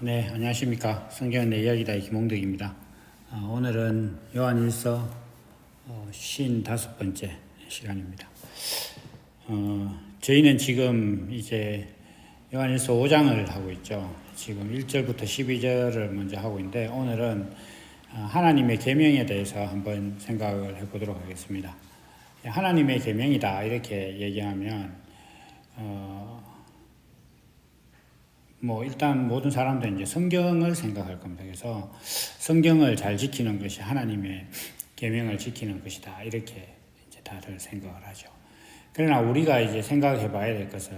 네, 안녕하십니까. 성경의 내 이야기다의 김홍덕입니다. 오늘은 요한일서 55번째 시간입니다. 저희는 지금 이제 요한일서 5장을 하고 있죠. 지금 1절부터 12절을 먼저 하고 있는데, 오늘은 하나님의 계명에 대해서 한번 생각을 해보도록 하겠습니다. 하나님의 계명이다 이렇게 얘기하면 일단 모든 사람들은 이제 성경을 생각할 겁니다. 그래서 성경을 잘 지키는 것이 하나님의 계명을 지키는 것이다 이렇게 이제 다들 생각을 하죠. 그러나 우리가 이제 생각해 봐야 될 것은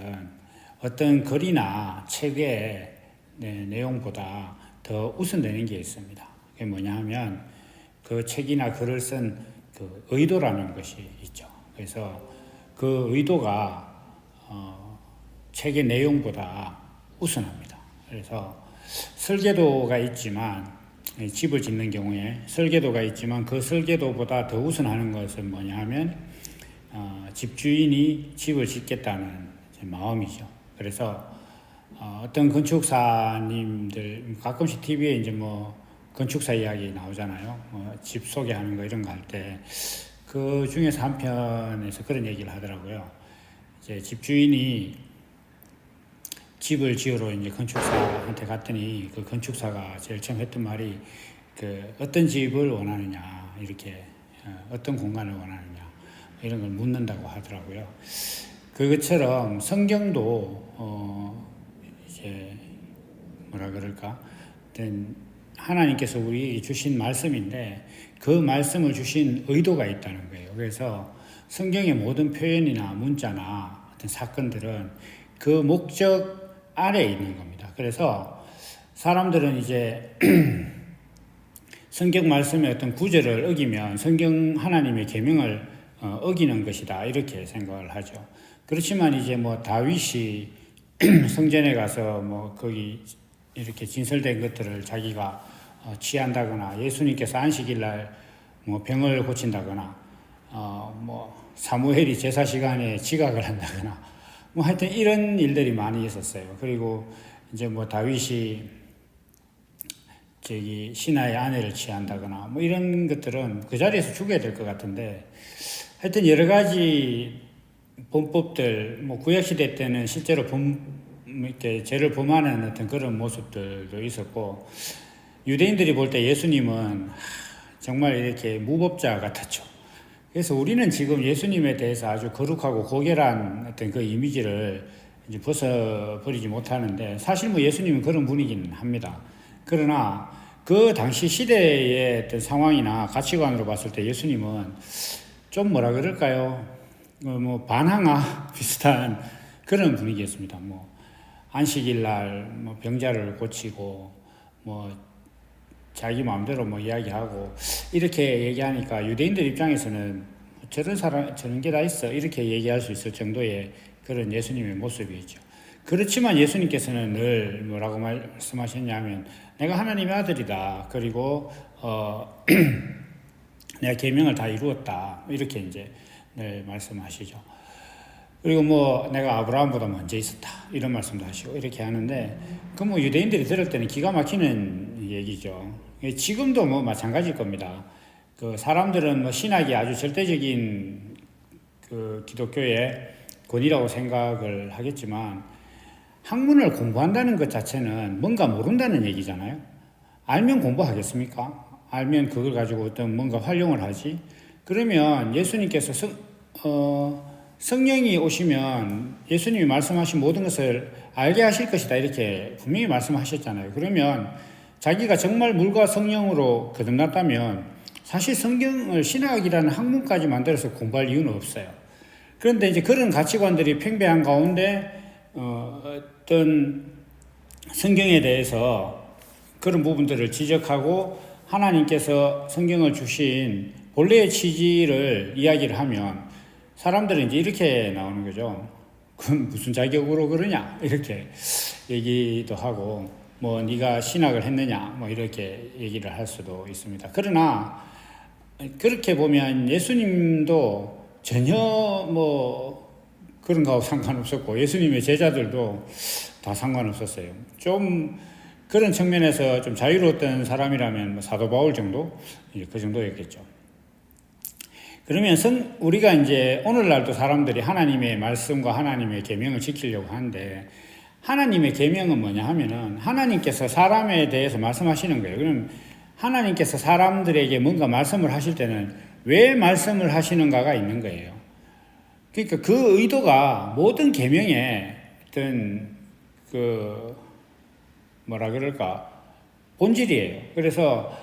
어떤 글이나 책의 내용보다 더 우선되는 게 있습니다. 그게 뭐냐 하면 그 책이나 글을 쓴 그 의도라는 것이 있죠. 그래서 그 의도가 책의 내용보다 우선합니다. 그래서 설계도가 있지만, 집을 짓는 경우에 설계도가 있지만 그 설계도보다 더 우선하는 것은 뭐냐 하면 집주인이 집을 짓겠다는 마음이죠. 그래서 어떤 건축사님들 가끔씩 TV에 이제 건축사 이야기 나오잖아요. 집 소개하는 거 이런 거 할 때 그 중에서 한 편에서 그런 얘기를 하더라고요. 이제 집주인이 집을 지으러 이제 건축사한테 갔더니 그 건축사가 제일 처음 했던 말이 어떤 집을 원하느냐, 이렇게 어떤 공간을 원하느냐 이런 걸 묻는다고 하더라고요. 그것처럼 성경도 이제 뭐라 그럴까, 하나님께서 우리에게 주신 말씀인데 그 말씀을 주신 의도가 있다는 거예요. 그래서 성경의 모든 표현이나 문자나 어떤 사건들은 그 목적 아래에 있는 겁니다. 그래서 사람들은 이제 성경 말씀의 어떤 구절을 어기면 성경 하나님의 계명을 어기는 것이다 이렇게 생각을 하죠. 그렇지만 이제 다윗이 성전에 가서 거기 이렇게 진설된 것들을 자기가 취한다거나, 예수님께서 안식일날 병을 고친다거나, 사무엘이 제사 시간에 지각을 한다거나, 하여튼 이런 일들이 많이 있었어요. 그리고 이제 다윗이 신하의 아내를 취한다거나, 이런 것들은 그 자리에서 죽어야 될 것 같은데, 하여튼 여러 가지 범법들, 구약시대 때는 실제로 이렇게 죄를 범하는 어떤 그런 모습들도 있었고, 유대인들이 볼 때 예수님은 정말 이렇게 무법자 같았죠. 그래서 우리는 지금 예수님에 대해서 아주 거룩하고 고결한 어떤 그 이미지를 이제 벗어버리지 못하는데, 사실 예수님은 그런 분이긴 합니다. 그러나 그 당시 시대의 어떤 상황이나 가치관으로 봤을 때 예수님은 좀 뭐라 그럴까요? 반항아 비슷한 그런 분위기였습니다. 안식일 날 병자를 고치고 자기 마음대로 이야기하고 이렇게 얘기하니까 유대인들 입장에서는 저런 게 다 있어 이렇게 얘기할 수 있을 정도의 그런 예수님의 모습이었죠. 그렇지만 예수님께서는 늘 뭐라고 말씀하셨냐면, 내가 하나님의 아들이다. 그리고 내가 계명을 다 이루었다. 이렇게 이제 늘 말씀하시죠. 그리고 내가 아브라함보다 먼저 있었다 이런 말씀도 하시고 이렇게 하는데, 유대인들이 들을 때는 기가 막히는 얘기죠. 지금도 마찬가지일 겁니다. 사람들은 신학이 아주 절대적인 기독교의 권위라고 생각을 하겠지만, 학문을 공부한다는 것 자체는 뭔가 모른다는 얘기잖아요. 알면 공부하겠습니까? 알면 그걸 가지고 어떤 뭔가 활용을 하지. 그러면 예수님께서 성령이 오시면 예수님이 말씀하신 모든 것을 알게 하실 것이다 이렇게 분명히 말씀하셨잖아요. 그러면 자기가 정말 물과 성령으로 거듭났다면 사실 성경을 신학이라는 학문까지 만들어서 공부할 이유는 없어요. 그런데 이제 그런 가치관들이 팽배한 가운데 어떤 성경에 대해서 그런 부분들을 지적하고 하나님께서 성경을 주신 본래의 취지를 이야기를 하면 사람들은 이제 이렇게 나오는 거죠. 그건 무슨 자격으로 그러냐 이렇게 얘기도 하고, 네가 신학을 했느냐 이렇게 얘기를 할 수도 있습니다. 그러나 그렇게 보면 예수님도 전혀 그런 거하고 상관없었고, 예수님의 제자들도 다 상관없었어요. 좀 그런 측면에서 좀 자유로웠던 사람이라면 뭐 사도 바울 정도? 그 정도였겠죠. 그러면 우리가 이제 오늘날도 사람들이 하나님의 말씀과 하나님의 계명을 지키려고 하는데, 하나님의 계명은 뭐냐 하면은 하나님께서 사람에 대해서 말씀하시는 거예요. 그럼 하나님께서 사람들에게 뭔가 말씀을 하실 때는 왜 말씀을 하시는가가 있는 거예요. 그러니까 그 의도가 모든 계명의 어떤 뭐라 그럴까, 본질이에요. 그래서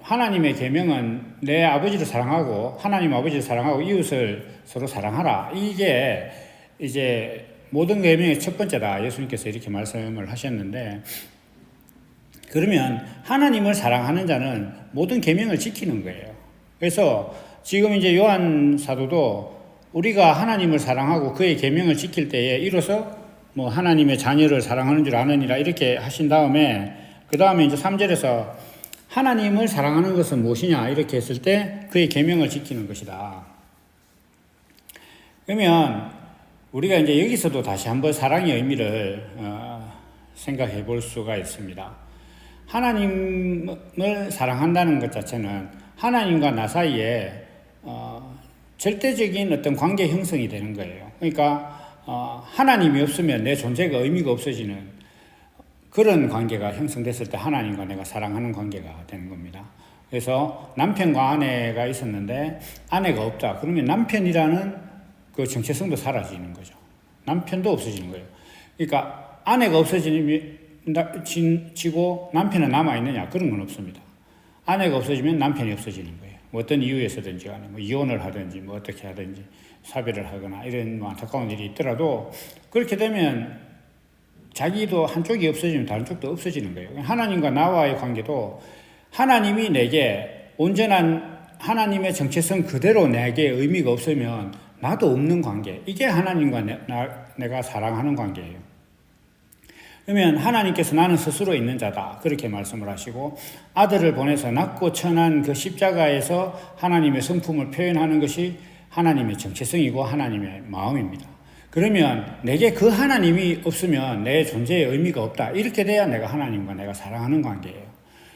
하나님의 계명은 내 아버지를 사랑하고 하나님 아버지를 사랑하고 이웃을 서로 사랑하라. 이게 이제 모든 계명의 첫 번째다. 예수님께서 이렇게 말씀을 하셨는데, 그러면 하나님을 사랑하는 자는 모든 계명을 지키는 거예요. 그래서 지금 이제 요한 사도도 우리가 하나님을 사랑하고 그의 계명을 지킬 때에 이로써 뭐 하나님의 자녀를 사랑하는 줄 아느니라 이렇게 하신 다음에, 그 다음에 이제 3절에서 하나님을 사랑하는 것은 무엇이냐 이렇게 했을 때 그의 계명을 지키는 것이다. 그러면 우리가 이제 여기서도 다시 한번 사랑의 의미를 생각해 볼 수가 있습니다. 하나님을 사랑한다는 것 자체는 하나님과 나 사이에 절대적인 어떤 관계 형성이 되는 거예요. 그러니까 하나님이 없으면 내 존재가 의미가 없어지는 그런 관계가 형성됐을 때 하나님과 내가 사랑하는 관계가 되는 겁니다. 그래서 남편과 아내가 있었는데 아내가 없다. 그러면 남편이라는 그 정체성도 사라지는 거죠. 남편도 없어지는 거예요. 그러니까 아내가 없어지고 남편은 남아있느냐? 그런 건 없습니다. 아내가 없어지면 남편이 없어지는 거예요. 뭐 어떤 이유에서든지 간에 뭐 이혼을 하든지 뭐 어떻게 하든지 사별을 하거나 이런 뭐 안타까운 일이 있더라도 그렇게 되면 자기도 한쪽이 없어지면 다른 쪽도 없어지는 거예요. 하나님과 나와의 관계도 하나님이 내게 온전한 하나님의 정체성 그대로 내게 의미가 없으면 나도 없는 관계. 이게 하나님과 내가 사랑하는 관계예요. 그러면 하나님께서 나는 스스로 있는 자다. 그렇게 말씀을 하시고 아들을 보내서 낮고 천한 그 십자가에서 하나님의 성품을 표현하는 것이 하나님의 정체성이고 하나님의 마음입니다. 그러면 내게 그 하나님이 없으면 내 존재의 의미가 없다. 이렇게 돼야 내가 하나님과 내가 사랑하는 관계예요.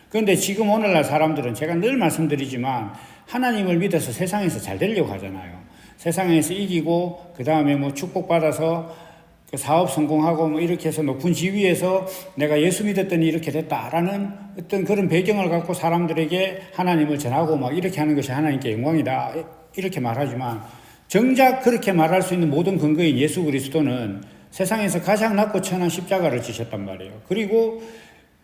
그런데 지금 오늘날 사람들은 제가 늘 말씀드리지만 하나님을 믿어서 세상에서 잘 되려고 하잖아요. 세상에서 이기고 그 다음에 뭐 축복받아서 그 사업 성공하고 뭐 이렇게 해서 높은 지위에서 내가 예수 믿었더니 이렇게 됐다라는 어떤 그런 배경을 갖고 사람들에게 하나님을 전하고 막 이렇게 하는 것이 하나님께 영광이다. 이렇게 말하지만 정작 그렇게 말할 수 있는 모든 근거인 예수 그리스도는 세상에서 가장 낮고 천한 십자가를 지셨단 말이에요. 그리고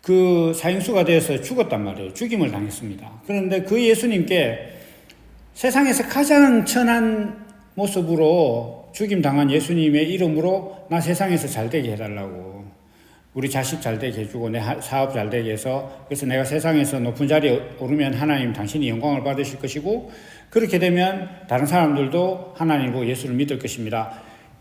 그 사형수가 되어서 죽었단 말이에요. 죽임을 당했습니다. 그런데 그 예수님께 세상에서 가장 천한 모습으로 죽임 당한 예수님의 이름으로 나 세상에서 잘 되게 해달라고, 우리 자식 잘 되게 해주고 내 사업 잘 되게 해서, 그래서 내가 세상에서 높은 자리에 오르면 하나님 당신이 영광을 받으실 것이고 그렇게 되면 다른 사람들도 하나님과 예수를 믿을 것입니다.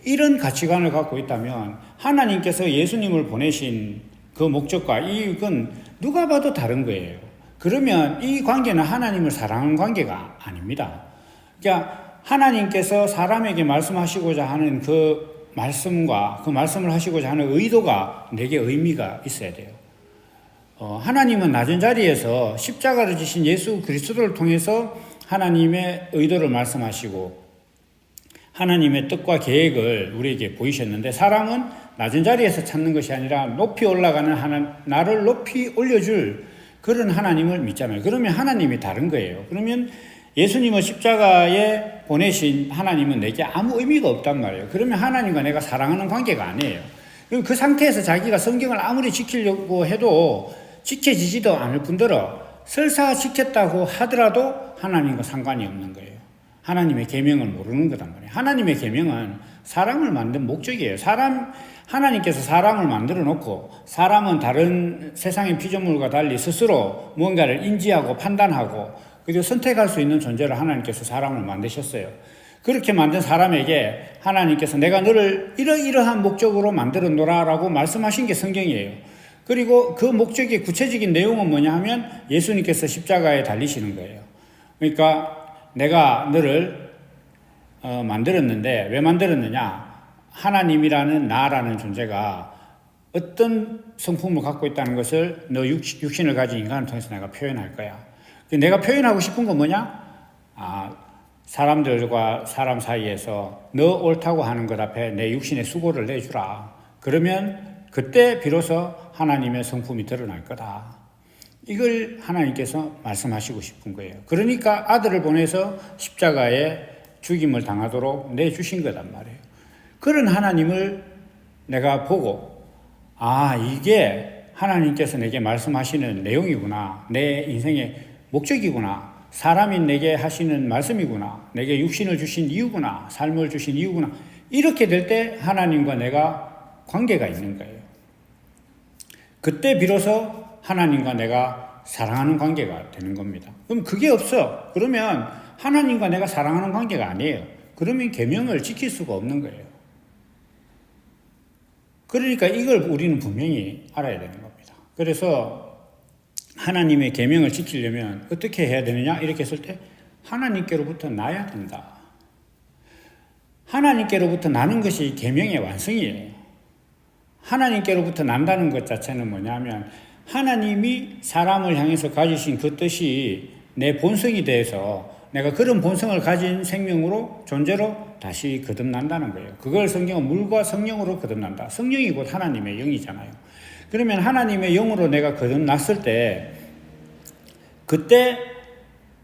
이런 가치관을 갖고 있다면 하나님께서 예수님을 보내신 그 목적과 이익은 누가 봐도 다른 거예요. 그러면 이 관계는 하나님을 사랑하는 관계가 아닙니다. 그러니까 하나님께서 사람에게 말씀하시고자 하는 그 말씀과 그 말씀을 하시고자 하는 의도가 내게 의미가 있어야 돼요. 하나님은 낮은 자리에서 십자가를 지신 예수 그리스도를 통해서 하나님의 의도를 말씀하시고 하나님의 뜻과 계획을 우리에게 보이셨는데, 사람은 낮은 자리에서 찾는 것이 아니라 높이 올라가는 나를 높이 올려줄 그런 하나님을 믿잖아요. 그러면 하나님이 다른 거예요. 그러면 예수님을 십자가에 보내신 하나님은 내게 아무 의미가 없단 말이에요. 그러면 하나님과 내가 사랑하는 관계가 아니에요. 그리고 그 상태에서 자기가 성경을 아무리 지키려고 해도 지켜지지도 않을 뿐더러 설사 지켰다고 하더라도 하나님과 상관이 없는 거예요. 하나님의 계명을 모르는 거단 말이에요. 하나님의 계명은 사람을 만든 목적이에요. 하나님께서 사람을 만들어 놓고 사람은 다른 세상의 피조물과 달리 스스로 무언가를 인지하고 판단하고 그리고 선택할 수 있는 존재를 하나님께서 사람을 만드셨어요. 그렇게 만든 사람에게 하나님께서 내가 너를 이러이러한 목적으로 만들어 놓으라라고 말씀하신 게 성경이에요. 그리고 그 목적의 구체적인 내용은 뭐냐 하면 예수님께서 십자가에 달리시는 거예요. 그러니까 내가 너를 만들었는데 왜 만들었느냐? 하나님이라는 나라는 존재가 어떤 성품을 갖고 있다는 것을 너 육신을 가진 인간을 통해서 내가 표현할 거야. 내가 표현하고 싶은 건 뭐냐? 사람들과 사람 사이에서 너 옳다고 하는 것 앞에 내 육신의 수고를 내주라. 그러면 그때 비로소 하나님의 성품이 드러날 거다. 이걸 하나님께서 말씀하시고 싶은 거예요. 그러니까 아들을 보내서 십자가에 죽임을 당하도록 내주신 거단 말이에요. 그런 하나님을 내가 보고 이게 하나님께서 내게 말씀하시는 내용이구나. 내 인생의 목적이구나. 사람인 내게 하시는 말씀이구나. 내게 육신을 주신 이유구나. 삶을 주신 이유구나. 이렇게 될 때 하나님과 내가 관계가 있는 거예요. 그때 비로소 하나님과 내가 사랑하는 관계가 되는 겁니다. 그럼 그게 없어. 그러면 하나님과 내가 사랑하는 관계가 아니에요. 그러면 계명을 지킬 수가 없는 거예요. 그러니까 이걸 우리는 분명히 알아야 되는 겁니다. 그래서 하나님의 계명을 지키려면 어떻게 해야 되느냐? 이렇게 했을 때 하나님께로부터 나야 된다. 하나님께로부터 나는 것이 계명의 완성이에요. 하나님께로부터 난다는 것 자체는 뭐냐면 하나님이 사람을 향해서 가지신 그 뜻이 내 본성이 돼서 내가 그런 본성을 가진 생명으로 존재로 다시 거듭난다는 거예요. 그걸 성경은 물과 성령으로 거듭난다. 성령이 곧 하나님의 영이잖아요. 그러면 하나님의 영으로 내가 거듭났을 때 그때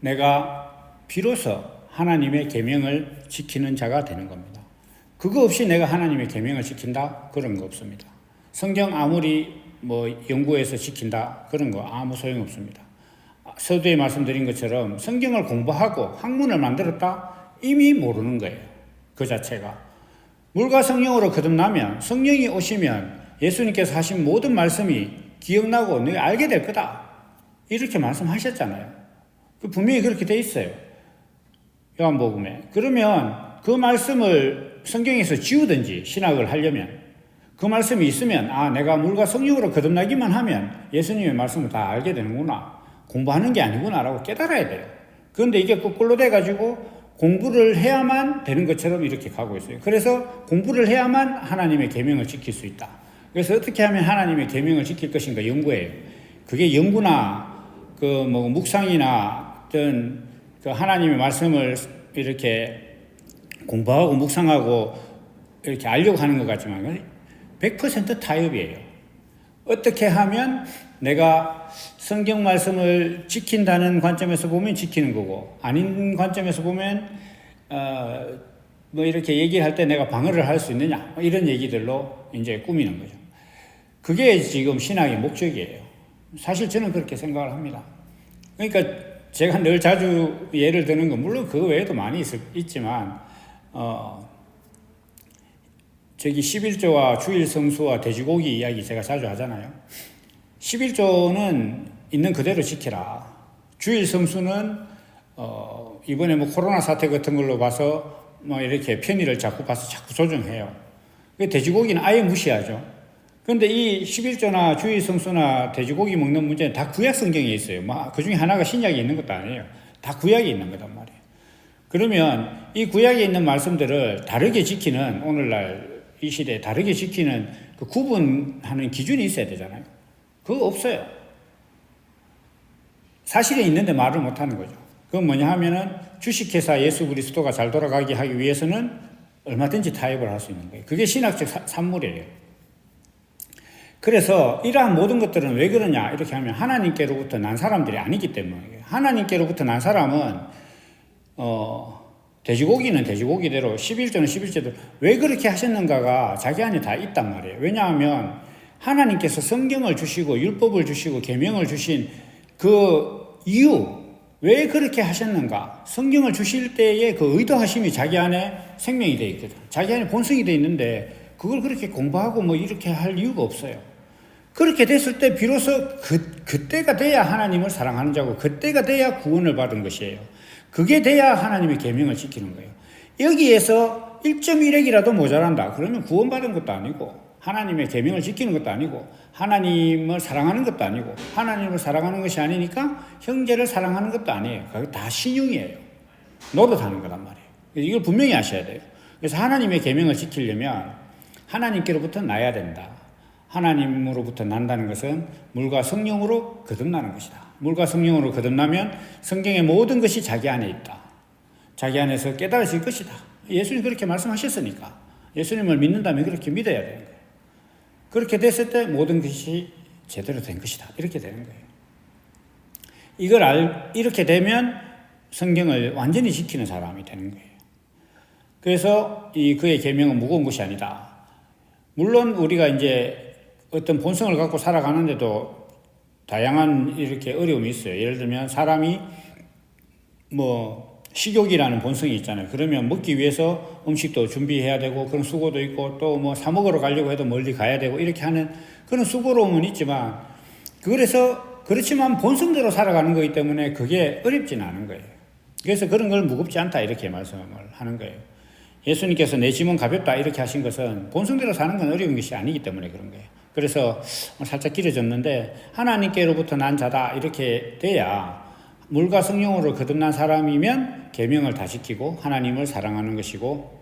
내가 비로소 하나님의 계명을 지키는 자가 되는 겁니다. 그거 없이 내가 하나님의 계명을 지킨다? 그런 거 없습니다. 성경 아무리 연구해서 지킨다? 그런 거 아무 소용없습니다. 서두에 말씀드린 것처럼 성경을 공부하고 학문을 만들었다? 이미 모르는 거예요. 그 자체가. 물과 성령으로 거듭나면 성령이 오시면 예수님께서 하신 모든 말씀이 기억나고 너희가 알게 될 거다. 이렇게 말씀하셨잖아요. 분명히 그렇게 돼 있어요. 요한복음에. 그러면 그 말씀을 성경에서 지우든지 신학을 하려면 그 말씀이 있으면 내가 물과 성령으로 거듭나기만 하면 예수님의 말씀을 다 알게 되는구나. 공부하는 게 아니구나 라고 깨달아야 돼요. 그런데 이게 거꾸로 돼가지고 공부를 해야만 되는 것처럼 이렇게 가고 있어요. 그래서 공부를 해야만 하나님의 계명을 지킬 수 있다. 그래서 어떻게 하면 하나님의 계명을 지킬 것인가 연구해요. 그게 연구나 묵상이나 어떤 하나님의 말씀을 이렇게 공부하고 묵상하고 이렇게 알려고 하는 것 같지만 100% 타협이에요. 어떻게 하면 내가 성경 말씀을 지킨다는 관점에서 보면 지키는 거고 아닌 관점에서 보면 이렇게 얘기할 때 내가 방어를 할 수 있느냐 이런 얘기들로 이제 꾸미는 거죠. 그게 지금 신학의 목적이에요. 사실 저는 그렇게 생각을 합니다. 그러니까 제가 늘 자주 예를 드는 건 물론 그 외에도 많이 있지만 저기 11조와 주일 성수와 돼지고기 이야기 제가 자주 하잖아요. 11조는 있는 그대로 지켜라. 주일 성수는 이번에 코로나 사태 같은 걸로 봐서 이렇게 편의를 자꾸 봐서 자꾸 조정해요. 돼지고기는 아예 무시하죠. 그런데 이 11조나 주일 성수나 돼지고기 먹는 문제는 다 구약 성경에 있어요. 그 중에 하나가 신약에 있는 것도 아니에요. 다 구약에 있는 거단 말이에요. 그러면 이 구약에 있는 말씀들을 다르게 지키는 오늘날 이 시대에 다르게 지키는 그 구분하는 기준이 있어야 되잖아요. 그거 없어요. 사실은 있는데 말을 못하는 거죠. 그건 뭐냐 하면은 주식회사 예수 그리스도가 잘 돌아가게 하기 위해서는 얼마든지 타협을 할 수 있는 거예요. 그게 신학적 산물이에요. 그래서 이러한 모든 것들은 왜 그러냐 이렇게 하면 하나님께로부터 난 사람들이 아니기 때문이에요. 하나님께로부터 난 사람은 돼지고기는 돼지고기대로 11조는 11조대로 왜 그렇게 하셨는가가 자기 안에 다 있단 말이에요. 왜냐하면 하나님께서 성경을 주시고 율법을 주시고 계명을 주신 그 이유 왜 그렇게 하셨는가 성경을 주실 때의 그 의도하심이 자기 안에 생명이 되어 있거든. 자기 안에 본성이 되어 있는데 그걸 그렇게 공부하고 이렇게 할 이유가 없어요. 그렇게 됐을 때 비로소 그때가 돼야 하나님을 사랑하는 자고 그때가 돼야 구원을 받은 것이에요. 그게 돼야 하나님의 계명을 지키는 거예요. 여기에서 1.1핵이라도 모자란다. 그러면 구원받은 것도 아니고 하나님의 계명을 지키는 것도 아니고 하나님을 사랑하는 것도 아니고 하나님을 사랑하는 것이 아니니까 형제를 사랑하는 것도 아니에요. 그게 다 신용이에요. 노릇하는 거란 말이에요. 이걸 분명히 아셔야 돼요. 그래서 하나님의 계명을 지키려면 하나님께로부터 나야 된다. 하나님으로부터 난다는 것은 물과 성령으로 거듭나는 것이다. 물과 성령으로 거듭나면 성경의 모든 것이 자기 안에 있다. 자기 안에서 깨달아질 것이다. 예수님 그렇게 말씀하셨으니까 예수님을 믿는다면 그렇게 믿어야 되는 거예요. 그렇게 됐을 때 모든 것이 제대로 된 것이다. 이렇게 되는 거예요. 이렇게 되면 성경을 완전히 지키는 사람이 되는 거예요. 그래서 그의 계명은 무거운 것이 아니다. 물론 우리가 이제 어떤 본성을 갖고 살아가는데도 다양한 이렇게 어려움이 있어요. 예를 들면 사람이 식욕이라는 본성이 있잖아요. 그러면 먹기 위해서 음식도 준비해야 되고 그런 수고도 있고 또 사 먹으러 가려고 해도 멀리 가야 되고 이렇게 하는 그런 수고로움은 있지만 그렇지만 본성대로 살아가는 거기 때문에 그게 어렵지는 않은 거예요. 그래서 그런 걸 무겁지 않다 이렇게 말씀을 하는 거예요. 예수님께서 내 짐은 가볍다 이렇게 하신 것은 본성대로 사는 건 어려운 것이 아니기 때문에 그런 거예요. 그래서 살짝 길어졌는데 하나님께로부터 난 자다 이렇게 돼야 물과 성령으로 거듭난 사람이면 계명을 다 지키고 하나님을 사랑하는 것이고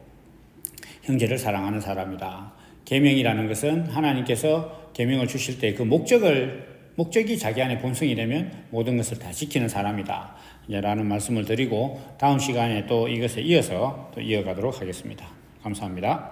형제를 사랑하는 사람이다. 계명이라는 것은 하나님께서 계명을 주실 때 그 목적이 자기 안에 본성이 되면 모든 것을 다 지키는 사람이다. 라는 말씀을 드리고 다음 시간에 또 이것에 이어서 또 이어가도록 하겠습니다. 감사합니다.